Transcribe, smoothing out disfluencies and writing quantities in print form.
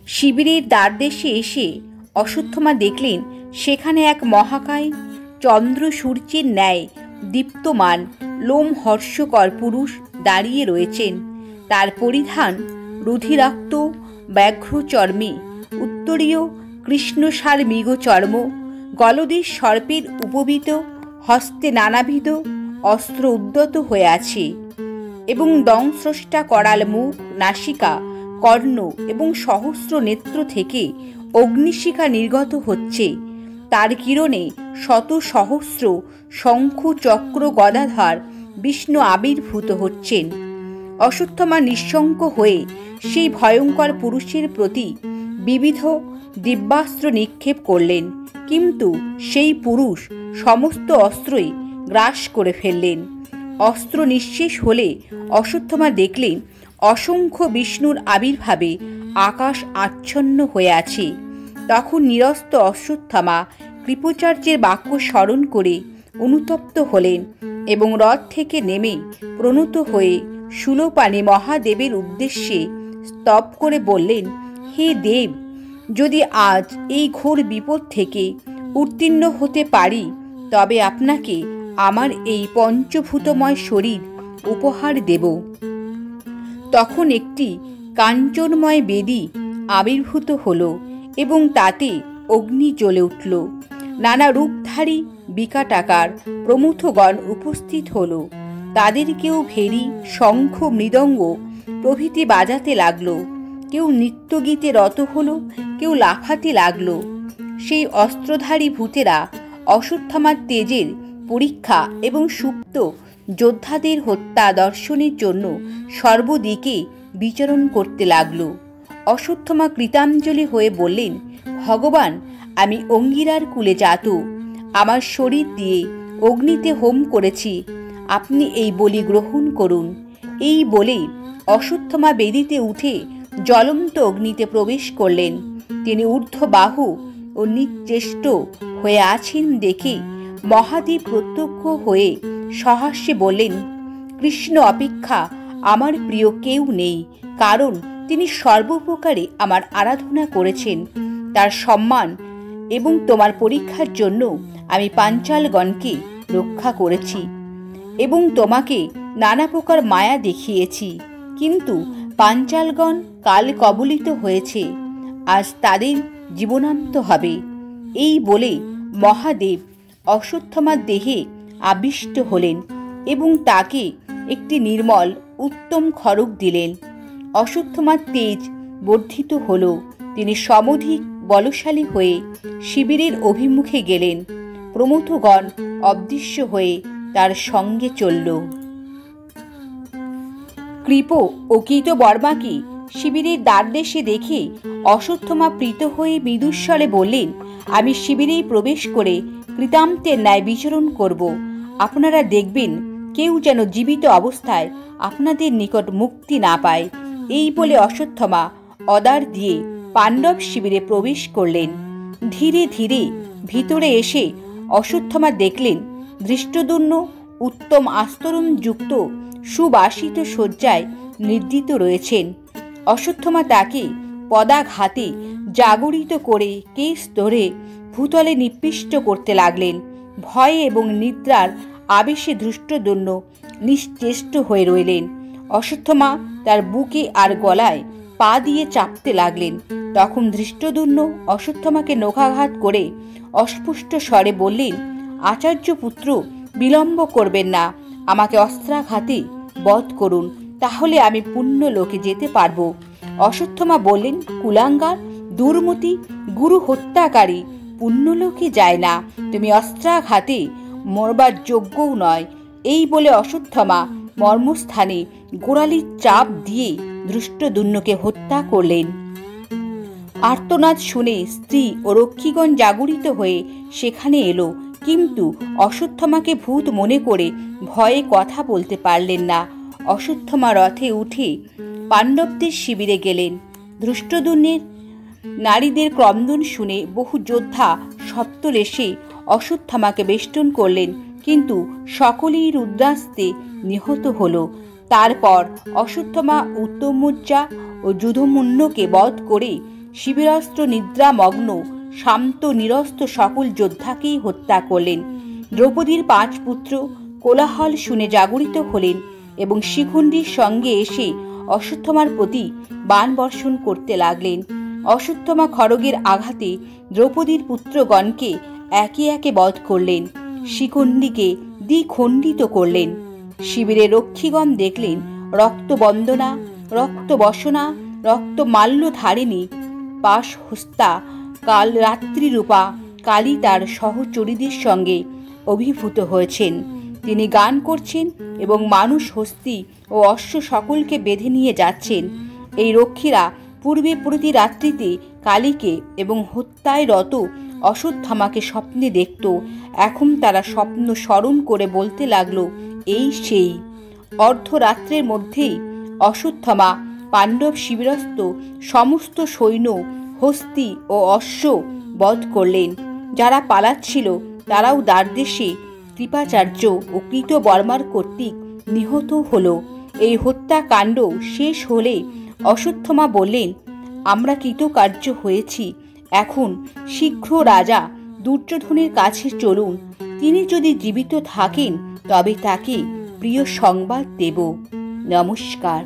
শিবিরের দ্বারদেশে এসে অশ্বত্থমা দেখলেন সেখানে এক মহাকায় চন্দ্র সূর্যের ন্যায় দীপ্তমান লোমহর্ষকর পুরুষ দাঁড়িয়ে রয়েছেন। তার পরিধান রুধিরাক্ত ব্যাঘ্র চর্মে, উত্তরীয় কৃষ্ণসার মৃগ চর্ম, গলদেশ সর্পের উপবিত, হস্তে নানাবিধ অস্ত্র উদ্যত হয়ে আছে এবং দংস্রষ্টা করাল মুখ, নাসিকা, কর্ণ এবং সহস্র নেত্র থেকে অগ্নিশিখা নির্গত হচ্ছে। তার কিরণে শত সহস্র শঙ্খ, চক্র, গদাধর বিষ্ণু আবির্ভূত হচ্ছেন। অশ্বত্থমা নিঃশঙ্ক হয়ে সেই ভয়ঙ্কর পুরুষের প্রতি বিবিধ দিব্যাস্ত্র নিক্ষেপ করলেন, কিন্তু সেই পুরুষ সমস্ত অস্ত্রই গ্রাস করে ফেললেন। অস্ত্র নিঃশেষ হলে অশ্বত্থমা দেখলেন অসংখ্য বিষ্ণুর আবির্ভাবে আকাশ আচ্ছন্ন হয়ে আছে। তখন নিরস্ত অশ্বত্থমা কৃপাচার্যের বাক্য স্মরণ করে অনুতপ্ত হলেন এবং রথ থেকে নেমে প্রণত হয়ে শূলপাণে মহাদেবের উদ্দেশ্যে স্তব করে বললেন, হে দেব, যদি আজ এই ঘোর বিপদ থেকে উত্তীর্ণ হতে পারি তবে আপনাকে আমার এই পঞ্চভূতময় শরীর উপহার দেব। তখন একটি কাঞ্চনময় বেদী আবির্ভূত হল এবং তাতে অগ্নি জ্বলে উঠল। নানা রূপধারী বিকটাকার প্রমথগণ উপস্থিত হল। তাদের কেউ ভেরি, শঙ্খ, মৃদঙ্গ প্রভৃতি বাজাতে লাগল। কেউ নৃত্যগীতে রত হল, কেউ লাফাতে লাগল। সেই অস্ত্রধারী ভূতেরা অশ্বত্থমার তেজের পরীক্ষা এবং সুপ্ত যোদ্ধাদের হত্যা দর্শনের জন্য সর্বদিকে বিচরণ করতে লাগল। অশ্বত্থমা কৃতাঞ্জলি হয়ে বললেন, ভগবান, আমি অঙ্গিরার কুলে জাত, আমার শরীর দিয়ে অগ্নিতে হোম করেছি, আপনি এই বলি গ্রহণ করুন। এই বলে অশ্বত্থমা বেদিতে উঠে জ্বলন্ত অগ্নিতে প্রবেশ করলেন। তিনি ঊর্ধ্ববাহু ও নিচেষ্ট হয়ে আছেন দেখে মহাদেব প্রত্যক্ষ হয়ে সহাস্যে বললেন, কৃষ্ণ অপেক্ষা আমার প্রিয় কেউ নেই, কারণ তিনি সর্বপ্রকারে আমার আরাধনা করেছেন। তার সম্মান এবং তোমার পরীক্ষার জন্য আমি পাঞ্চালগণকে রক্ষা করেছি এবং তোমাকে নানা প্রকার মায়া দেখিয়েছি, কিন্তু পাঞ্চালগণ কাল কবলিত হয়েছে, আজ তাদের জীবনান্ত হবে। এই বলে মহাদেব অশ্বত্থমার দেহে আবিষ্ট হলেন এবং তাকে একটি নির্মল উত্তম খড়গ দিলেন। অশ্বত্থমার তেজ বর্ধিত হল। তিনি সমধিক বলশালী হয়ে শিবিরের অভিমুখে গেলেন। প্রমথগণ অদৃশ্য হয়ে তার সঙ্গে চলল। কৃপ ও কৃতবর্মাকে শিবিরের দ্বারদেশে দেখে অশ্বত্থমা প্রীত হয়ে মৃদুস্বরে বললেন, আমি শিবিরেই প্রবেশ করে কৃতান্তের ন্যায় বিচরণ করব। আপনারা দেখবেন কেউ যেন জীবিত অবস্থায় আপনাদের নিকট মুক্তি না পায়। এই বলে অশ্বত্থমা অদ্বার দিয়ে পাণ্ডব শিবিরে প্রবেশ করলেন। ধীরে ধীরে ভিতরে এসে অশ্বত্থমা দেখলেন ধৃষ্টদ্যুম্ন উত্তম আস্তরণযুক্ত সুবাসিত শয্যায় নিদ্রিত রয়েছেন। অশ্বত্থমা তাকে পদাঘাতে জাগরিত করে কেশ ধরে ভূতলে নিপিষ্ট করতে লাগলেন। ভয়ে এবং নিদ্রার আবেশে ধৃষ্টদ্যুম্ন নিশ্চেষ্ট হয়ে রইলেন। অশ্বত্থমা তার বুকে আর গলায় পা দিয়ে চাপতে লাগলেন। তখন ধৃষ্টদ্যুম্ন অশ্বত্থমাকে নখাঘাত করে অস্পষ্ট স্বরে বললেন, আচার্য পুত্র, বিলম্ব করবেন না, আমাকে অস্ত্রাঘাতে বধ করুন, তাহলে আমি পুণ্য লোকে যেতে পারব। অশ্বত্থমা বললেন, কুলাঙ্গার, দুর্মতি, গুরু হত্যাকারী পুণ্যলোকে যায় না, তুমি অস্ত্রাঘাতে মরবার যোগ্যও নয়। এই বলে অশ্বত্থমা মর্মস্থানে গোড়ালির চাপ দিয়ে ধৃষ্টদ্যুম্নকে হত্যা করলেন। আর্তনাদ শুনে স্ত্রী ও রক্ষীগণ জাগরিত হয়ে সেখানে এলো, কিন্তু অশ্বত্থমাকে ভূত মনে করে ভয়ে কথা বলতে পারলেন না। অশ্বত্থমা রথে উঠে পাণ্ডবদের শিবিরে গেলেন। ধৃষ্টদ্যুম্নের নারীদের ক্রন্দন শুনে বহু যোদ্ধা সত্বর এসে অশ্বত্থমাকে বেষ্টন করলেন, কিন্তু সকলেই রুদ্রাস্ত্রে নিহত হল। তারপর অশ্বত্থমা উত্তমোজ্জা ও যুধমুন্নকে বধ করে শিবিরস্ত্র নিদ্রামগ্ন শান্ত নিরস্ত সকল যোদ্ধাকেই হত্যা করলেন। দ্রৌপদীর 5 পুত্র কোলাহল শুনে জাগরিত হলেন এবং শিখণ্ডীর সঙ্গে এসে অশ্বত্থামার প্রতি বাণ বর্ষণ করতে লাগলেন। অশ্বত্থামা খড়গের আঘাতে দ্রৌপদীর পুত্রগণকে একে একে বধ করলেন, শিখণ্ডীকে দ্বিখণ্ডিত করলেন। শিবিরে রক্ষীগণ দেখলেন রক্তবন্দনা, রক্তবসনা, রক্তমাল্য ধারিণী পাশহস্তা কাল রাত্রিরূপা কালী তার সহচরীদের সঙ্গে অভিভূত হয়েছেন। তিনি গান করছেন এবং মানুষ, হস্তি ও অশ্ব সকলকে বেঁধে নিয়ে যাচ্ছেন। এই রক্ষীরা পূর্বে প্রতি রাত্রিতে কালীকে এবং হত্যায় রত অশ্বত্থামাকে স্বপ্নে দেখত। এখন তারা স্বপ্ন স্মরণ করে বলতে লাগলো, এই সেই। অর্ধরাত্রের মধ্যেই অশ্বত্থামা পাণ্ডব শিবিরস্থ সমস্ত সৈন্য, হস্তি ও অশ্ব বধ করলেন। যারা পালাচ্ছিল তারাও দ্বারদেশে কৃপাচার্য ও কৃতবর্মার কর্তৃক নিহত হল। এই হত্যাকাণ্ড শেষ হলে অশ্বত্থামা বললেন, আমরা কৃতকার্য হয়েছি। এখন শীঘ্র রাজা দুর্যোধনের কাছে চলুন। তিনি যদি জীবিত থাকেন তবে তাকে প্রিয় সংবাদ দেব। নমস্কার।